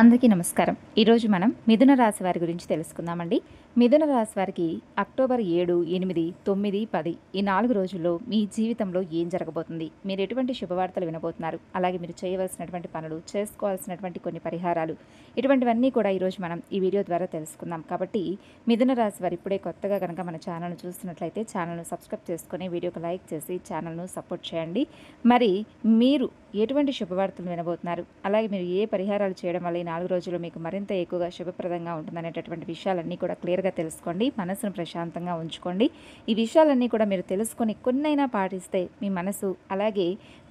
అందరికీ నమస్కారం. ఈరోజు మనం మిథున రాశి వారి గురించి తెలుసుకుందామండి. మిథున రాశి వారికి అక్టోబర్ 7, 8, 9, 10 ఈ 4 రోజుల్లో మీ జీవితంలో ఏం జరగబోతుంది? మీరు ఎటువంటి శుభవార్తలు వినబోతున్నారు? అలాగే మీరు చేయవలసినటువంటి పనులు, చేసుకోవాల్సినటువంటి కొన్ని పరిహారాలు, ఇటువంటివన్నీ కూడా ఈరోజు మనం ఈ వీడియో ద్వారా తెలుసుకుందాం. కాబట్టి మిథున రాశి వారు ఇప్పుడే కొత్తగా కనుక మన ఛానల్‌ను చూస్తున్నట్లయితే ఛానల్‌ను సబ్స్క్రైబ్ చేసుకొని వీడియోకి లైక్ చేసి ఛానల్‌ను సపోర్ట్ చేయండి. మరి మీరు ఎటువంటి శుభవార్తలు వినబోతున్నారు? అలాగే మీరు ఏ పరిహారాలు చేయడం వల్ల ఈ 4 రోజుల్లో మీకు మరింత ఎక్కువగా శుభప్రదంగా ఉంటుందనేటటువంటి విషయాలన్నీ కూడా క్లియర్‌గా తెలుసుకోండి. మనసును ప్రశాంతంగా ఉంచుకోండి. ఈ విషయాలన్నీ కూడా మీరు తెలుసుకొని కొన్నైనా పాటిస్తే మీ మనసు అలాగే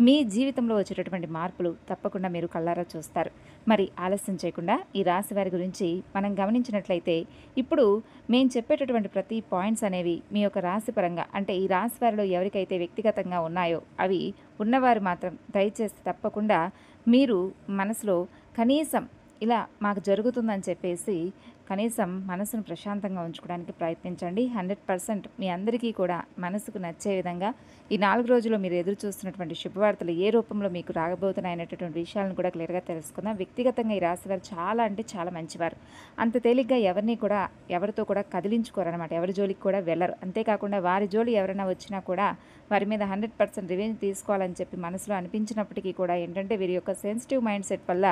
మీ జీవితంలో వచ్చేటటువంటి మార్పులు తప్పకుండా మీరు కళ్ళారా చూస్తారు. మరి ఆలస్యం చేయకుండా ఈ రాశి వారి గురించి మనం గమనించినట్లయితే ఇప్పుడు మేము చెప్పేటటువంటి ప్రతి పాయింట్స్ అనేవి మీ యొక్క రాశి పరంగా అంటే ఈ రాశి వారిలో ఎవరికైతే వ్యక్తిగతంగా ఉన్నాయో అవి ఉన్నవారు మాత్రం దయచేసి తప్పకుండా మీరు మనసులో కనీసం ఇలా మాకు జరుగుతుందని చెప్పేసి కనీసం మనసును ప్రశాంతంగా ఉంచుకోవడానికి ప్రయత్నించండి. 100% మీ అందరికీ కూడా మనసుకు నచ్చే విధంగా ఈ 4 రోజుల్లో మీరు ఎదురు చూస్తున్నటువంటి శుభవార్తలు ఏ రూపంలో మీకు రాగబోతున్నాయనేటటువంటి విషయాలను కూడా క్లియర్గా తెలుసుకుందాం. వ్యక్తిగతంగా ఈ రాశి వారు చాలా అంటే చాలా మంచివారు. అంత తేలిగ్గా ఎవరితో కూడా కదిలించుకోరనమాట. ఎవరి జోలికి కూడా వెళ్ళరు. అంతేకాకుండా వారి జోలి ఎవరైనా వచ్చినా కూడా వారి మీద 100% రివెంజ్ తీసుకోవాలని చెప్పి మనసులో అనిపించినప్పటికీ కూడా ఏంటంటే వీరి యొక్క సెన్సిటివ్ మైండ్ సెట్ వల్ల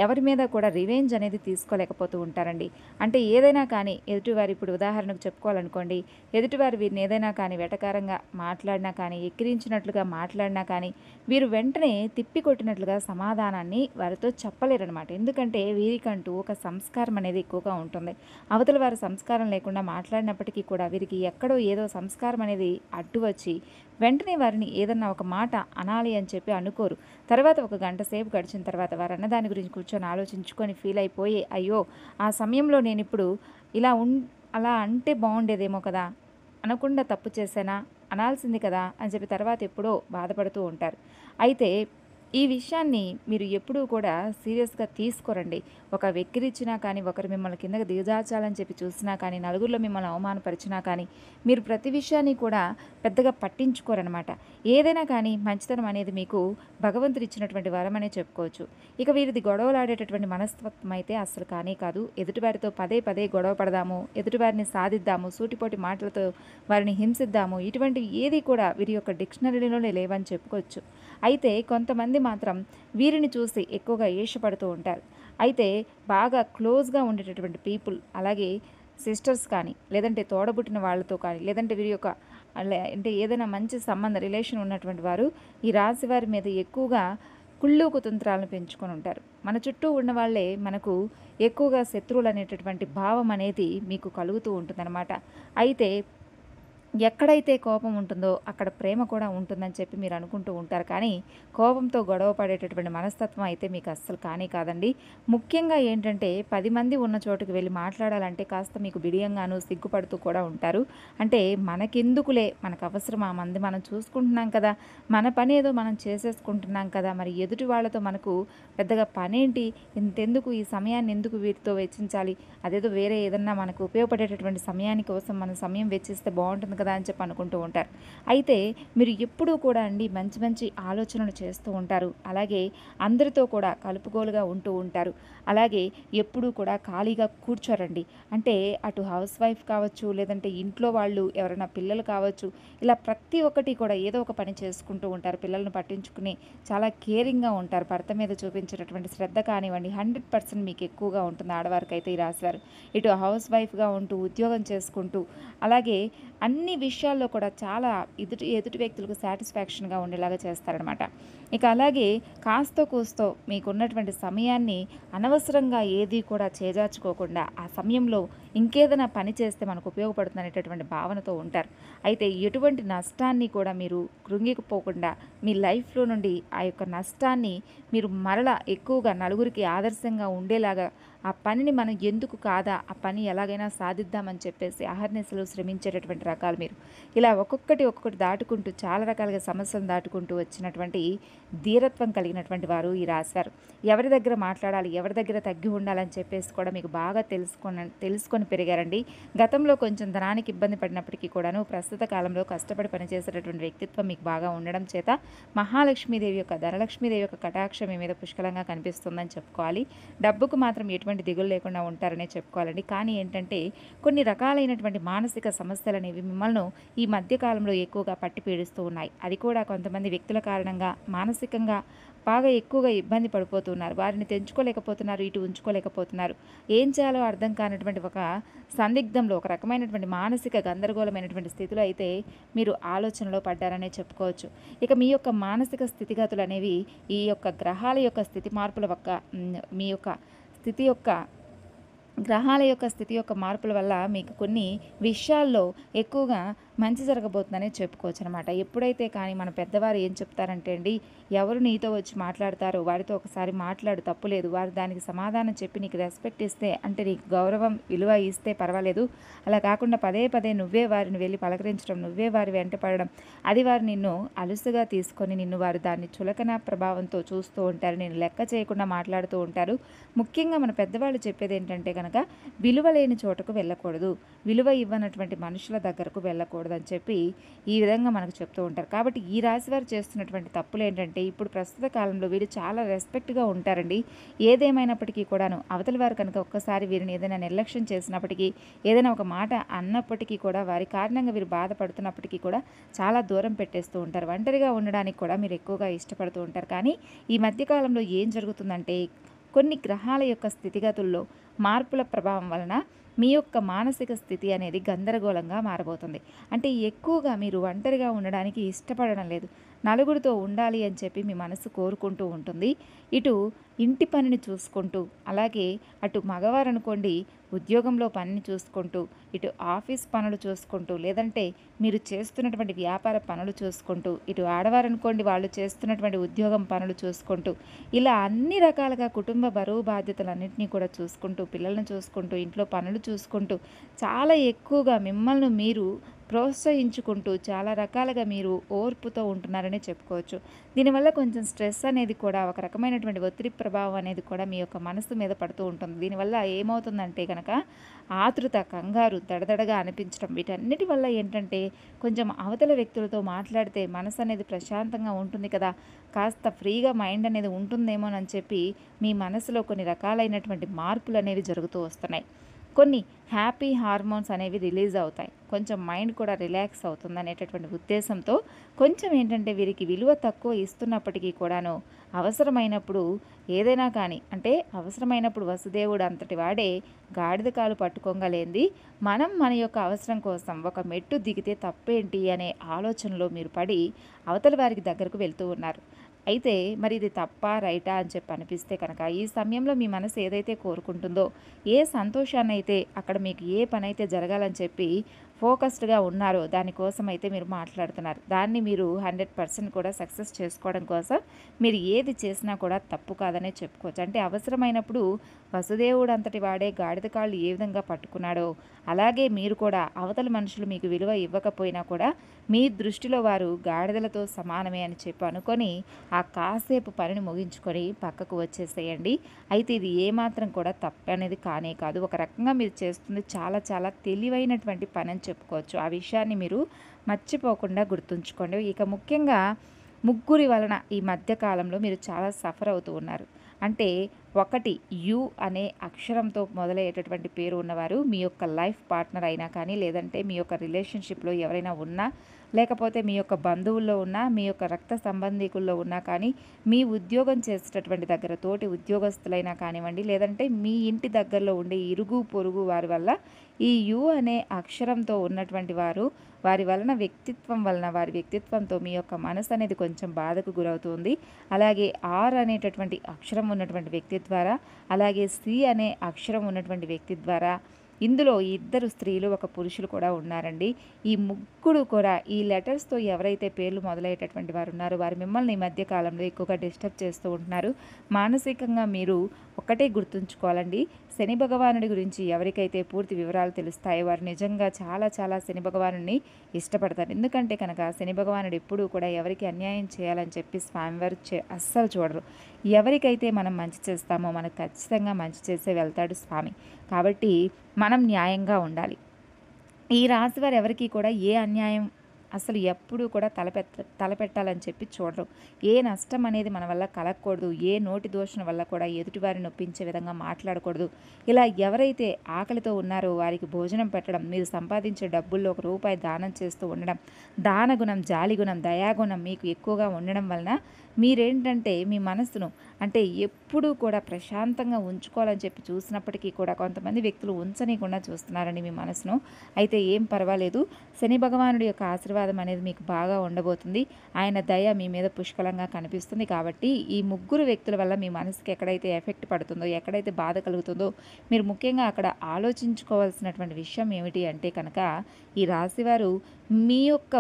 ఎవరి మీద కూడా రివెంజ్ అనేది తీసుకోలేకపోతూ ఉంటారండి. అంటే ఏదైనా కానీ ఎదుటివారు ఇప్పుడు ఉదాహరణకు చెప్పుకోవాలనుకోండి, ఎదుటివారు వీరిని ఏదైనా కానీ వెటకారంగా మాట్లాడినా కానీ, ఎక్కిరించినట్లుగా మాట్లాడినా కానీ వీరు వెంటనే తిప్పి కొట్టినట్లుగా సమాధానాన్ని వారితో చెప్పలేరనమాట. ఎందుకంటే వీరికంటూ ఒక సంస్కారం అనేది ఎక్కువగా ఉంటుంది. అవతల వారు సంస్కారం లేకుండా మాట్లాడినప్పటికీ కూడా వీరికి ఎక్కడో ఏదో సంస్కారం అనేది అడ్డు వచ్చి వెంటనే వారిని ఏదన్నా ఒక మాట అనాలి అని చెప్పి అనుకోరు. తర్వాత ఒక గంట సేపు గడిచిన తర్వాత వారు అన్న దాని గురించి కూర్చొని ఆలోచించుకొని ఫీల్ అయిపోయి అయ్యో ఆ సమయంలో నేను ఇప్పుడు ఇలా అలా అంటే బాగుండేదేమో కదా, అనకుండా తప్పు చేశానా, అనాల్సింది కదా అని చెప్పి తర్వాత ఎప్పుడో బాధపడుతూ ఉంటారు. అయితే ఈ విషయాన్ని మీరు ఎప్పుడూ కూడా సీరియస్గా తీసుకోరండి. ఒక వెక్కిరిచ్చినా కానీ, ఒకరు మిమ్మల్ని కిందకి దిగజార్చాలని చెప్పి చూసినా కానీ, నలుగురిలో మిమ్మల్ని అవమానపరిచినా కానీ మీరు ప్రతి విషయాన్ని కూడా పెద్దగా పట్టించుకోరనమాట. ఏదైనా కానీ మంచితనం అనేది మీకు భగవంతుడు ఇచ్చినటువంటి వరం అనే చెప్పుకోవచ్చు. ఇక వీరిది గొడవలాడేటటువంటి మనస్తత్వం అయితే అస్సలు కానీ కాదు. ఎదుటివారితో పదే పదే గొడవ పడదాము, ఎదుటివారిని సాధిద్దాము, సూటిపోటి మాటలతో వారిని హింసిద్దాము, ఇటువంటివి ఏది కూడా వీరి యొక్క డిక్షనరీలోనే లేవని చెప్పుకోవచ్చు. అయితే కొంతమంది మాత్రం వీరిని చూసి ఎక్కువగా ఈర్ష్యపడుతూ ఉంటారు. అయితే బాగా క్లోజ్గా ఉండేటటువంటి పీపుల్ అలాగే సిస్టర్స్ కానీ లేదంటే తోడబుట్టిన వాళ్ళతో కానీ లేదంటే వీరి యొక్క అంటే ఏదైనా మంచి సంబంధ రిలేషన్ ఉన్నటువంటి వారు ఈ రాశి వారి మీద ఎక్కువగా కుళ్ళు కుతంత్రాలను పెంచుకొని ఉంటారు. మన చుట్టూ ఉన్న వాళ్ళే మనకు ఎక్కువగా శత్రువులు అనేటటువంటి భావం అనేది మీకు కలుగుతూ ఉంటుందన్నమాట. అయితే ఎక్కడైతే కోపం ఉంటుందో అక్కడ ప్రేమ కూడా ఉంటుందని చెప్పి మీరు అనుకుంటూ ఉంటారు. కానీ కోపంతో గొడవ పడేటటువంటి మనస్తత్వం అయితే మీకు అస్సలు కానీ కాదండి. ముఖ్యంగా ఏంటంటే 10 మంది ఉన్న చోటుకి వెళ్ళి మాట్లాడాలంటే కాస్త మీకు బిడియంగాను సిగ్గుపడుతూ కూడా ఉంటారు. అంటే మనకెందుకులే, మనకు అవసరమా, మంది మనం చూసుకుంటున్నాం కదా, మన పని ఏదో మనం చేసేసుకుంటున్నాం కదా, మరి ఎదుటి వాళ్ళతో మనకు పెద్దగా పనేంటి, ఇంతెందుకు, ఈ సమయాన్ని ఎందుకు వీటితో వెచ్చించాలి, అదేదో వేరే ఏదన్నా మనకు ఉపయోగపడేటటువంటి సమయాని కోసం మనం సమయం వెచ్చిస్తే బాగుంటుంది కదా అని చెప్పి అనుకుంటూ ఉంటారు. అయితే మీరు ఎప్పుడూ కూడా అండి మంచి మంచి ఆలోచనలు చేస్తూ ఉంటారు. అలాగే అందరితో కూడా కలుపుగోలుగా ఉంటూ ఉంటారు. అలాగే ఎప్పుడూ కూడా ఖాళీగా కూర్చోరండి. అంటే అటు హౌస్ వైఫ్ కావచ్చు, లేదంటే ఇంట్లో వాళ్ళు ఎవరైనా పిల్లలు కావచ్చు, ఇలా ప్రతి ఒక్కటి కూడా ఏదో ఒక పని చేసుకుంటూ ఉంటారు. పిల్లలను పట్టించుకుని చాలా కేరింగ్గా ఉంటారు. భర్త మీద చూపించేటటువంటి శ్రద్ధ కానివ్వండి 100% మీకు ఎక్కువగా ఉంటుంది ఆడవారికి అయితే ఈ రాశివారు. ఇటు హౌస్ వైఫ్గా ఉంటూ ఉద్యోగం చేసుకుంటూ అలాగే అన్ని విషయాల్లో కూడా చాలా ఎదుటి వ్యక్తులకు సాటిస్ఫాక్షన్గా ఉండేలాగా చేస్తారనమాట. ఇక అలాగే కాస్తో కూస్తో మీకున్నటువంటి సమయాన్ని అనవసరంగా ఏది కూడా చేజార్చుకోకుండా ఆ సమయంలో ఇంకేదైనా పని చేస్తే మనకు ఉపయోగపడుతుంది అనేటటువంటి భావనతో ఉంటారు. అయితే ఎటువంటి నష్టాన్ని కూడా మీరు కృంగిపోకుండా మీ లైఫ్లో నుండి ఆ యొక్క నష్టాన్ని మీరు మరలా ఎక్కువగా నలుగురికి ఆదర్శంగా ఉండేలాగా ఆ పనిని మనం ఎందుకు కాదా, ఆ పని ఎలాగైనా సాధిద్దామని చెప్పేసి అహర్నిశలు శ్రమించేటటువంటి రకాలు మీరు. ఇలా ఒక్కొక్కటి దాటుకుంటూ చాలా రకాలుగా సమస్యలను దాటుకుంటూ వచ్చినటువంటి ధీరత్వం కలిగినటువంటి వారు ఈ రాశివారు. ఎవరి దగ్గర మాట్లాడాలి, ఎవరి దగ్గర తగ్గి ఉండాలని చెప్పేసి కూడా మీకు బాగా తెలుసుకొని పెరిగారండి. గతంలో కొంచెం ధనానికి ఇబ్బంది పడినప్పటికీ కూడాను ప్రస్తుత కాలంలో కష్టపడి పనిచేసేటటువంటి వ్యక్తిత్వం మీకు బాగా ఉండడం చేత మహాలక్ష్మీదేవి యొక్క ధనలక్ష్మీదేవి యొక్క కటాక్షం మీ మీద పుష్కలంగా కనిపిస్తుందని చెప్పుకోవాలి. డబ్బుకు మాత్రం ఎటువంటి దిగులు లేకుండా ఉంటారనే చెప్పుకోవాలండి. కానీ ఏంటంటే కొన్ని రకాలైనటువంటి మానసిక సమస్యలు అనేవి మిమ్మల్ని ఈ మధ్యకాలంలో ఎక్కువగా పట్టి పీడిస్తూ ఉన్నాయి. అది కూడా కొంతమంది వ్యక్తుల కారణంగా మానసికంగా బాగా ఎక్కువగా ఇబ్బంది పడిపోతున్నారు. వారిని తెంచుకోలేకపోతున్నారు, ఇటు ఉంచుకోలేకపోతున్నారు. ఏం చేయాలో అర్థం కానటువంటి ఒక సందిగ్ధంలో, ఒక రకమైనటువంటి మానసిక గందరగోళమైనటువంటి స్థితిలో అయితే మీరు ఆలోచనలో పడ్డారనే చెప్పుకోవచ్చు. ఇక మీ యొక్క మానసిక స్థితిగతులు అనేవి ఈ యొక్క గ్రహాల యొక్క స్థితి మార్పుల మీ యొక్క స్థితి యొక్క గ్రహాల యొక్క స్థితి యొక్క మార్పుల వల్ల మీకు కొన్ని విషయాల్లో ఎక్కువగా మంచి జరగబోతుందనే చెప్పుకోవచ్చు అనమాట. ఎప్పుడైతే కానీ మన పెద్దవారు ఏం చెప్తారంటే అండి, ఎవరు నీతో వచ్చి మాట్లాడతారో వారితో ఒకసారి మాట్లాడు, తప్పులేదు. వారు దానికి సమాధానం చెప్పి నీకు రెస్పెక్ట్ ఇస్తే, అంటే నీకు గౌరవం విలువ ఇస్తే పర్వాలేదు. అలా కాకుండా పదే పదే నువ్వే వారిని వెళ్ళి పలకరించడం, నువ్వే వారి వెంట పడడం, అది వారు నిన్ను అలుసుగా తీసుకొని నిన్ను వారు దాన్ని చులకన ప్రభావంతో చూస్తూ ఉంటారు. నేను లెక్క చేయకుండా మాట్లాడుతూ ఉంటారు. ముఖ్యంగా మన పెద్దవాళ్ళు చెప్పేది ఏంటంటే కనుక విలువ లేని చోటకు వెళ్ళకూడదు, విలువ ఇవ్వనటువంటి మనుషుల దగ్గరకు వెళ్ళకూడదు అని చెప్పి ఈ విధంగా మనకు చెప్తూ ఉంటారు. కాబట్టి ఈ రాశి వారు చేస్తున్నటువంటి తప్పులు ఏంటంటే, ఇప్పుడు ప్రస్తుత కాలంలో వీరు చాలా రెస్పెక్ట్గా ఉంటారండి. ఏదేమైనప్పటికీ కూడాను అవతలి వారు కనుక ఒక్కసారి వీరిని ఏదైనా నిర్లక్ష్యం చేసినప్పటికీ, ఏదైనా ఒక మాట అన్నప్పటికీ కూడా, వారి కారణంగా వీరు బాధపడుతున్నప్పటికీ కూడా చాలా దూరం పెట్టేస్తూ ఉంటారు. ఒంటరిగా ఉండడానికి కూడా మీరు ఎక్కువగా ఇష్టపడుతూ ఉంటారు. కానీ ఈ మధ్యకాలంలో ఏం జరుగుతుందంటే, కొన్ని గ్రహాల యొక్క స్థితిగతుల్లో మార్పుల ప్రభావం వలన మీ యొక్క మానసిక స్థితి అనేది గందరగోళంగా మారబోతుంది. అంటే ఎక్కువగా మీరు ఒంటరిగా ఉండడానికి ఇష్టపడడం లేదు, నలుగురితో ఉండాలి అని చెప్పి మీ మనసు కోరుకుంటూ ఉంటుంది. ఇటు ఇంటి పనిని చూసుకుంటూ, అలాగే అటు మగవారు అనుకోండి ఉద్యోగంలో పనిని చూసుకుంటూ, ఇటు ఆఫీస్ పనులు చూసుకుంటూ, లేదంటే మీరు చేస్తున్నటువంటి వ్యాపార పనులు చూసుకుంటూ, ఇటు ఆడవారు అనుకోండి వాళ్ళు చేస్తున్నటువంటి ఉద్యోగం పనులు చూసుకుంటూ, ఇలా అన్ని రకాలుగా కుటుంబ బరువు బాధ్యతలన్నింటినీ కూడా చూసుకుంటూ, పిల్లలను చూసుకుంటూ, ఇంట్లో పనులు చూసుకుంటూ, చాలా ఎక్కువగా మిమ్మల్ని మీరు ప్రోత్సహించుకుంటూ చాలా రకాలుగా మీరు ఓర్పుతో ఉంటున్నారని చెప్పుకోవచ్చు. దీనివల్ల కొంచెం స్ట్రెస్ అనేది కూడా, ఒక రకమైనటువంటి ఒత్తిడి ప్రభావం అనేది కూడా మీ యొక్క మనసు మీద పడుతూ ఉంటుంది. దీనివల్ల ఏమవుతుందంటే కనుక ఆతృత, కంగారు, దడదడగా అనిపించడం, వీటన్నిటి వల్ల ఏంటంటే కొంచెం అవతల వ్యక్తులతో మాట్లాడితే మనసు అనేది ప్రశాంతంగా ఉంటుంది కదా, కాస్త ఫ్రీగా మైండ్ అనేది ఉంటుందేమోనని చెప్పి మీ మనసులో కొన్ని రకాలైనటువంటి మార్పులు అనేవి జరుగుతూ వస్తున్నాయి. కొన్ని హ్యాపీ హార్మోన్స్ అనేవి రిలీజ్ అవుతాయి, కొంచెం మైండ్ కూడా రిలాక్స్ అవుతుంది అనేటటువంటి ఉద్దేశంతో కొంచెం ఏంటంటే వీరికి విలువ తక్కువ ఇస్తున్నప్పటికీ కూడాను అవసరమైనప్పుడు ఏదైనా కానీ, అంటే అవసరమైనప్పుడు వసుదేవుడు అంతటి వాడే గాడిద కాలు పట్టుకోగలేంది, మనం మన యొక్క అవసరం కోసం ఒక మెట్టు దిగితే తప్పేంటి అనే ఆలోచనలో మీరు పడి అవతల వారికి దగ్గరకు వెళ్తూ ఉన్నారు. అయితే మరి ఇది తప్పా రైటా అని చెప్పి అనిపిస్తే కనుక ఈ సమయంలో మీ మనసు ఏదైతే కోరుకుంటుందో, ఏ సంతోషాన్ని అయితే అక్కడ మీకు ఏ పని అయితే జరగాలని చెప్పి ఫోకస్డ్గా ఉన్నారో దానికోసం అయితే మీరు మాట్లాడుతున్నారు. దాన్ని మీరు 100% కూడా సక్సెస్ చేసుకోవడం కోసం మీరు ఏది చేసినా కూడా తప్పు కాదనే చెప్పుకోవచ్చు. అంటే అవసరమైనప్పుడు వసుదేవుడు అంతటి వాడే గాడిద కాళ్ళు ఏ విధంగా పట్టుకున్నాడో అలాగే మీరు కూడా అవతల మనుషులు మీకు విలువ ఇవ్వకపోయినా కూడా మీ దృష్టిలో వారు గాడిదలతో సమానమే అని చెప్పి అనుకొని ఆ కాసేపు పనిని ముగించుకొని పక్కకు వచ్చేసేయండి. అయితే ఇది ఏమాత్రం కూడా తప్పు అనేది కానే కాదు. ఒక రకంగా మీరు చేస్తుంది చాలా చాలా తెలివైనటువంటి పని అని చెప్పుకోవచ్చు. ఆ విషయాన్ని మీరు మర్చిపోకుండా గుర్తుంచుకోండి. ఇక ముఖ్యంగా ముగ్గురి వలన ఈ మధ్యకాలంలో మీరు చాలా సఫర్ అవుతూ ఉన్నారు. అంటే ఒకటి యు అనే అక్షరంతో మొదలయ్యేటటువంటి పేరు ఉన్నవారు మీ యొక్క లైఫ్ పార్ట్నర్ అయినా కానీ, లేదంటే మీ యొక్క రిలేషన్షిప్లో ఎవరైనా ఉన్నా, లేకపోతే మీ యొక్క బంధువుల్లో ఉన్నా, మీ యొక్క రక్త సంబంధికుల్లో ఉన్నా కానీ, మీ ఉద్యోగం చేసేటటువంటి దగ్గర తోటి ఉద్యోగస్తులైనా కానివ్వండి, లేదంటే మీ ఇంటి దగ్గరలో ఉండే ఇరుగు పొరుగు వారి వల్ల ఈ యు అనే అక్షరంతో ఉన్నటువంటి వారు, వారి వలన వ్యక్తిత్వం వలన, వారి వ్యక్తిత్వంతో మీ యొక్క మనసు అనేది కొంచెం బాధకు గురవుతుంది. అలాగే ఆర్ అనేటటువంటి అక్షరం ఉన్నటువంటి వ్యక్తి ద్వారా, అలాగే సి అనే అక్షరం ఉన్నటువంటి వ్యక్తి ద్వారా ఇందులో ఇద్దరు స్త్రీలు, ఒక పురుషులు కూడా ఉన్నారండి. ఈ ముగ్గురు కూడా ఈ లెటర్స్‌తో ఎవరైతే పేర్లు మొదలయ్యేటటువంటి వారు ఉన్నారో వారు మిమ్మల్ని ఈ మధ్య కాలంలో ఎక్కువగా డిస్టర్బ్ చేస్తూ ఉంటున్నారు. మానసికంగా మీరు ఒక్కటే గుర్తుంచుకోవాలండి. శని భగవానుడి గురించి ఎవరికైతే పూర్తి వివరాలు తెలుస్తాయో వారు నిజంగా చాలా చాలా శని భగవానుడిని ఇష్టపడతారు. ఎందుకంటే కనుక శని భగవానుడు ఎప్పుడూ కూడా ఎవరికి అన్యాయం చేయాలని చెప్పి స్వామివారు అస్సలు చూడరు. ఎవరికైతే మనం మంచి చేస్తామో మనకు ఖచ్చితంగా మంచి చేసే వెళ్తాడు స్వామి. కాబట్టి మనం న్యాయంగా ఉండాలి. ఈ రాశి వారు ఎవరికి కూడా ఏ అన్యాయం అసలు ఎప్పుడూ కూడా తలపెట్టాలని చెప్పి చూడరు. ఏ నష్టం అనేది మన వల్ల కలగకూడదు. ఏ నోటి దోషణ వల్ల కూడా ఎదుటివారిని నొప్పించే విధంగా మాట్లాడకూడదు. ఇలా ఎవరైతే ఆకలితో ఉన్నారో వారికి భోజనం పెట్టడం, మీరు సంపాదించే డబ్బుల్లో ₹1 దానం చేస్తూ ఉండడం, దానగుణం, జాలిగుణం, దయాగుణం మీకు ఎక్కువగా ఉండడం వలన మీరేంటంటే మీ మనసును అంటే ఎప్పుడూ కూడా ప్రశాంతంగా ఉంచుకోవాలని చెప్పి చూసినప్పటికీ కూడా కొంతమంది వ్యక్తులు ఉంచనీయకుండా చూస్తున్నారండి మీ మనసును. అయితే ఏం పర్వాలేదు. శని భగవానుడి యొక్క ఆశీర్వాదం అనేది మీకు బాగా ఉండబోతుంది. ఆయన దయ మీ మీద పుష్కలంగా కనిపిస్తుంది. కాబట్టి ఈ ముగ్గురు వ్యక్తుల వల్ల మీ మనసుకి ఎక్కడైతే ఎఫెక్ట్ పడుతుందో, ఎక్కడైతే బాధ కలుగుతుందో మీరు ముఖ్యంగా అక్కడ ఆలోచించుకోవాల్సినటువంటి విషయం ఏమిటి అంటే కనుక ఈ రాశివారు మీ యొక్క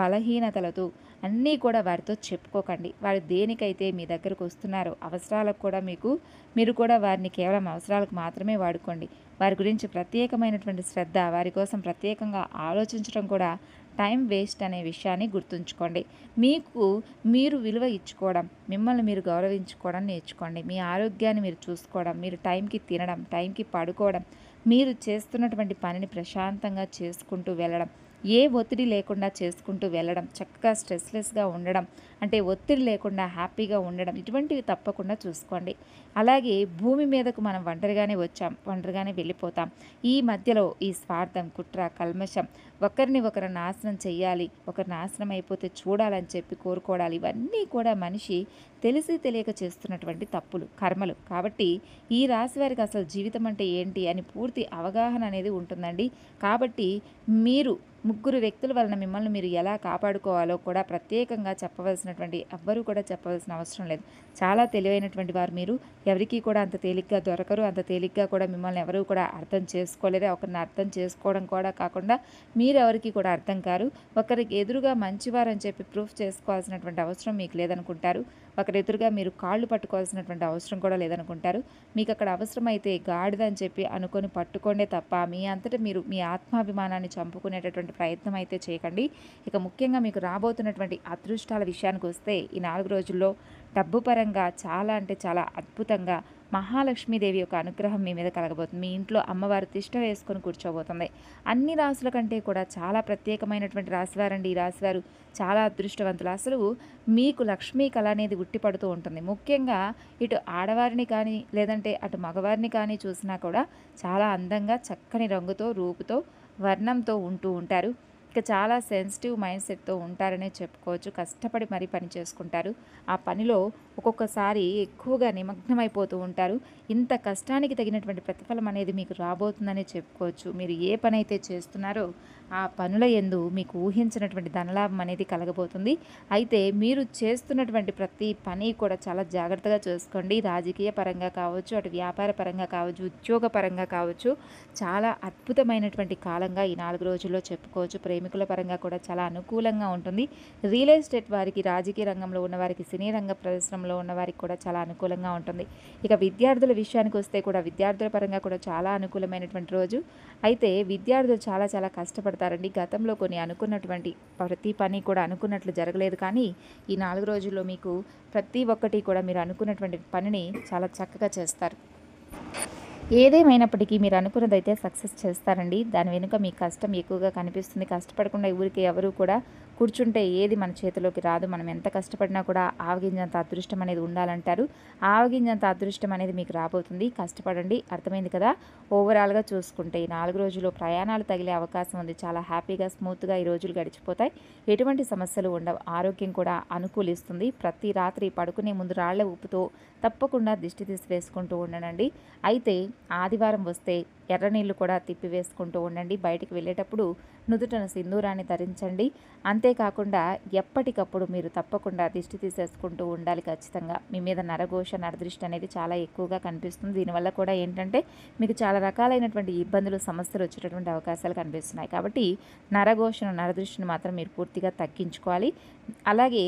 బలహీనతలతో అన్నీ కూడా వారితో చెప్పుకోకండి. వారు దేనికైతే మీ దగ్గరకు వస్తున్నారో అవసరాలకు కూడా మీరు కూడా వారిని కేవలం అవసరాలకు మాత్రమే వాడుకోండి. వారి గురించి ప్రత్యేకమైనటువంటి శ్రద్ధ, వారి కోసం ప్రత్యేకంగా ఆలోచించడం కూడా టైం వేస్ట్ అనే విషయాన్ని గుర్తుంచుకోండి. మీరు విలువ ఇచ్చుకోవడం, మిమ్మల్ని మీరు గౌరవించుకోవడం నేర్చుకోండి. మీ ఆరోగ్యాన్ని మీరు చూసుకోవడం, మీరు టైంకి తినడం, టైంకి పడుకోవడం, మీరు చేస్తున్నటువంటి పనిని ప్రశాంతంగా చేసుకుంటూ వెళ్ళడం, ఏ ఒత్తిడి లేకుండా చేసుకుంటూ వెళ్ళడం, చక్కగా స్ట్రెస్లెస్గా ఉండడం, అంటే ఒత్తిడి లేకుండా హ్యాపీగా ఉండడం, ఇటువంటివి తప్పకుండా చూసుకోండి. అలాగే భూమి మీదకు మనం ఒంటరిగానే వచ్చాం, ఒంటరిగానే వెళ్ళిపోతాం. ఈ మధ్యలో ఈ స్వార్థం, కుట్ర, కల్మషం, ఒకరిని ఒకరు నాశనం చెయ్యాలి, ఒకరు నాశనం అయిపోతే చూడాలని చెప్పి కోరుకోవడాలు, ఇవన్నీ కూడా మనిషి తెలిసి తెలియక చేస్తున్నటువంటి తప్పులు, కర్మలు. కాబట్టి ఈ రాశి వారికి అసలు జీవితం అంటే ఏంటి అని పూర్తి అవగాహన అనేది ఉంటుందండి. కాబట్టి మీరు ముగ్గురు వ్యక్తుల వలన మిమ్మల్ని మీరు ఎలా కాపాడుకోవాలో కూడా ప్రత్యేకంగా ఎవ్వరూ కూడా చెప్పవలసిన అవసరం లేదు. చాలా తెలివైనటువంటి వారు మీరు. ఎవరికీ కూడా అంత తేలిగ్గా దొరకరు. అంత తేలిగ్గా కూడా మిమ్మల్ని ఎవరూ కూడా అర్థం చేసుకోలేరు. ఒకరిని అర్థం చేసుకోవడం కూడా కాకుండా మీరెవరికి కూడా అర్థం కారు. ఒకరికి ఎదురుగా మంచివారని చెప్పి ప్రూఫ్ చేసుకోవాల్సినటువంటి అవసరం మీకు లేదనుకుంటారు. ఒకరి ఎదురుగా మీరు కాళ్ళు పట్టుకోవాల్సినటువంటి అవసరం కూడా లేదనుకుంటారు. మీకు అక్కడ అవసరమైతే గాడిదని చెప్పి అనుకొని పట్టుకోండే తప్ప మీ అంతటా మీరు మీ ఆత్మాభిమానాన్ని చంపుకునేటటువంటి ప్రయత్నం అయితే చేయకండి. ఇక ముఖ్యంగా మీకు రాబోతున్నటువంటి అదృష్టాల విషయానికి వస్తే ఈ 4 రోజుల్లో డబ్బు పరంగా చాలా అంటే చాలా అద్భుతంగా మహాలక్ష్మీదేవి యొక్క అనుగ్రహం మీ మీద కలగబోతుంది. మీ ఇంట్లో అమ్మవారు తిష్ట వేసుకొని కూర్చోబోతుంది. అన్ని రాశుల కంటే కూడా చాలా ప్రత్యేకమైనటువంటి రాశివారండి ఈ రాశివారు. చాలా అదృష్టవంతులు. అసలు మీకు లక్ష్మీ కళ అనేది ఉట్టిపడుతూ ఉంటుంది. ముఖ్యంగా ఇటు ఆడవారిని కానీ లేదంటే అటు మగవారిని కానీ చూసినా కూడా చాలా అందంగా చక్కని రంగుతో, రూపుతో, వర్ణంతో ఉంటూ ఉంటారు. ఇక చాలా సెన్సిటివ్ మైండ్ సెట్తో ఉంటారనే చెప్పుకోవచ్చు. కష్టపడి మరీ పని చేసుకుంటారు. ఆ పనిలో ఒక్కొక్కసారి ఎక్కువగా నిమగ్నమైపోతూ ఉంటారు. ఇంత కష్టానికి తగినటువంటి ప్రతిఫలం అనేది మీకు రాబోతుందనే చెప్పుకోవచ్చు. మీరు ఏ పని అయితే చేస్తున్నారో ఆ పనుల యందు మీకు ఊహించినటువంటి ధనలాభం అనేది కలగబోతుంది. అయితే మీరు చేస్తున్నటువంటి ప్రతి పని కూడా చాలా జాగ్రత్తగా చేసుకోండి. రాజకీయ పరంగా కావచ్చు, అటు వ్యాపార పరంగా కావచ్చు, ఉద్యోగ పరంగా కావచ్చు, చాలా అద్భుతమైనటువంటి కాలంగా ఈ 4 రోజుల్లో చెప్పుకోవచ్చు. ప్రేమికుల పరంగా కూడా చాలా అనుకూలంగా ఉంటుంది. రియల్ ఎస్టేట్ వారికి, రాజకీయ రంగంలో ఉన్నవారికి, సినీ రంగ పరిశ్రమలో ఉన్నవారికి కూడా చాలా అనుకూలంగా ఉంటుంది. ఇక విద్యార్థుల విషయానికి వస్తే కూడా విద్యార్థుల పరంగా కూడా చాలా అనుకూలమైనటువంటి రోజు. అయితే విద్యార్థులు చాలా చాలా కష్టపడతారండి. గతంలో కొన్ని అనుకున్నటువంటి ప్రతి పని కూడా అనుకున్నట్లు జరగలేదు. కానీ ఈ 4 రోజుల్లో మీకు ప్రతి ఒక్కటి కూడా మీరు అనుకున్నటువంటి పనిని చాలా చక్కగా చేస్తారు. ఏదేమైనప్పటికీ మీరు అనుకున్నదైతే సక్సెస్ చేస్తారండి. దాని వెనుక మీ కష్టం ఎక్కువగా కనిపిస్తుంది. కష్టపడకుండా ఊరికి ఎవరు కూడా కూర్చుంటే ఏది మన చేతిలోకి రాదు. మనం ఎంత కష్టపడినా కూడా ఆవగింజంత అదృష్టం అనేది ఉండాలంటారు. ఆవగింజంత అదృష్టం అనేది మీకు రాబోతుంది. కష్టపడండి. అర్థమైంది కదా. ఓవరాల్గా చూసుకుంటే ఈ 4 రోజుల్లో ప్రయాణాలు తగిలే అవకాశం ఉంది. చాలా హ్యాపీగా స్మూత్గా ఈ రోజులు గడిచిపోతాయి. ఎటువంటి సమస్యలు ఉండవు. ఆరోగ్యం కూడా అనుకూలిస్తుంది. ప్రతి రాత్రి పడుకునే ముందు రాళ్ల ఉప్పుతో తప్పకుండా దిష్టి తీసి వేసుకుంటూ ఉండనండి. అయితే ఆదివారం వస్తే ఎర్ర నీళ్లు కూడా తిప్పివేసుకుంటూ ఉండండి. బయటికి వెళ్ళేటప్పుడు నుదుటన సింధూరాన్ని ధరించండి. అంతేకాకుండా ఎప్పటికప్పుడు మీరు తప్పకుండా దిష్టి తీసేసుకుంటూ ఉండాలి ఖచ్చితంగా. మీ మీద నరఘోష, నరదృష్టి అనేది చాలా ఎక్కువగా కనిపిస్తుంది. దీనివల్ల కూడా ఏంటంటే మీకు చాలా రకాలైనటువంటి ఇబ్బందులు, సమస్యలు వచ్చేటటువంటి అవకాశాలు కనిపిస్తున్నాయి. కాబట్టి నరఘోషను, నరదృష్టిని మాత్రం మీరు పూర్తిగా తగ్గించుకోవాలి. అలాగే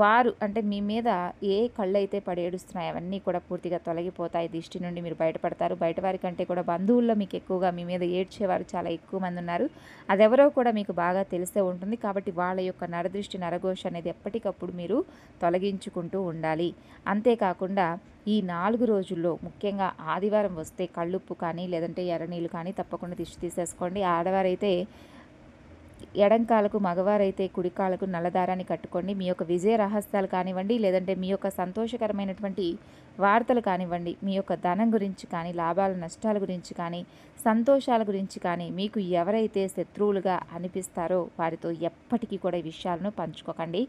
వారు అంటే మీ మీద ఏ కళ్ళైతే పడి ఏడుస్తున్నాయో అవన్నీ కూడా పూర్తిగా తొలగిపోతాయి. దిష్టి నుండి మీరు బయటపడతారు. బయట వారి కంటే కూడా బంధువుల్లో మీకు ఎక్కువగా మీ మీద ఏడ్చేవారు చాలా ఎక్కువ మంది ఉన్నారు. అదెవరో కూడా మీకు బాగా తెలిసే ఉంటుంది. కాబట్టి వాళ్ళ యొక్క నరదృష్టి, నరఘోష అనేది ఎప్పటికప్పుడు మీరు తొలగించుకుంటూ ఉండాలి. అంతేకాకుండా ఈ 4 రోజుల్లో ముఖ్యంగా ఆదివారం వస్తే కళ్ళుప్పు కానీ లేదంటే ఎర్రనీళ్ళు కానీ తప్పకుండా దిష్టి తీసేసుకోండి. ఆడవారైతే ఎడంకాలకు, మగవారైతే కుడికాలకు నల్లదారాన్ని కట్టుకోండి. మీ యొక్క విజయ రహస్యాలు కానివ్వండి, లేదంటే మీ యొక్క సంతోషకరమైనటువంటి వార్తలు కానివ్వండి, మీ యొక్క ధనం గురించి కానీ, లాభాల నష్టాల గురించి కానీ, సంతోషాల గురించి కానీ మీకు ఎవరైతే శత్రువులుగా అనిపిస్తారో వారితో ఎప్పటికీ కూడా ఈ విషయాలను పంచుకోకండి.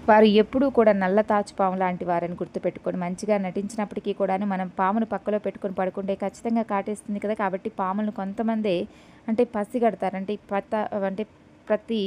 వారు ఎప్పుడూ కూడా నల్ల తాచుపాము లాంటి వారని గుర్తుపెట్టుకొని మంచిగా నటించినప్పటికీ కూడాను మనం పామును పక్కలో పెట్టుకొని పడుకుంటే ఖచ్చితంగా కాటేస్తుంది కదా. కాబట్టి పాములను కొంతమందే అంటే పసిగడతారు. అంటే ప్రతి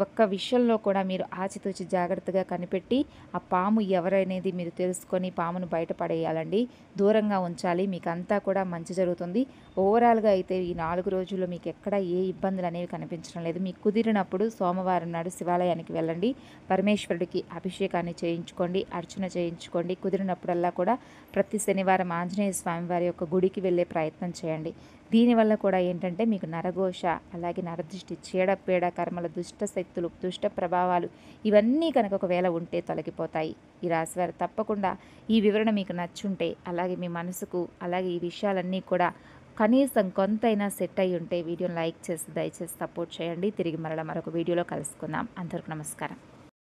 ఒక్క విషయంలో కూడా మీరు ఆచితూచి జాగ్రత్తగా కనిపెట్టి ఆ పాము ఎవరనేది మీరు తెలుసుకొని పామును బయటపడేయాలండి. దూరంగా ఉంచాలి. మీకు అంతా కూడా మంచి జరుగుతుంది. ఓవరాల్గా అయితే ఈ 4 రోజుల్లో మీకు ఎక్కడ ఏ ఇబ్బందులు అనేవి కనిపించడం లేదు. మీకు కుదిరినప్పుడు సోమవారం నాడు శివాలయానికి వెళ్ళండి. పరమేశ్వరుడికి అభిషేకాన్ని చేయించుకోండి, అర్చన చేయించుకోండి. కుదిరినప్పుడల్లా కూడా ప్రతి శనివారం ఆంజనేయ స్వామి వారి యొక్క గుడికి వెళ్ళే ప్రయత్నం చేయండి. దీనివల్ల కూడా ఏంటంటే మీకు నరఘోష, అలాగే నరదృష్టి, చీడపీడ కర్మల, దుష్ట శక్తులు, దుష్ట ప్రభావాలు ఇవన్నీ కనుక ఒకవేళ ఉంటే తొలగిపోతాయి. ఈ రాశివారు తప్పకుండా ఈ వివరణ మీకు నచ్చుంటే, అలాగే మీ మనసుకు అలాగే ఈ విషయాలన్నీ కూడా కనీసం కొంతైనా సెట్ అయి ఉంటే వీడియోని లైక్ చేసి దయచేసి సపోర్ట్ చేయండి. తిరిగి మరొక వీడియోలో కలుసుకుందాం. అందరికీ నమస్కారం.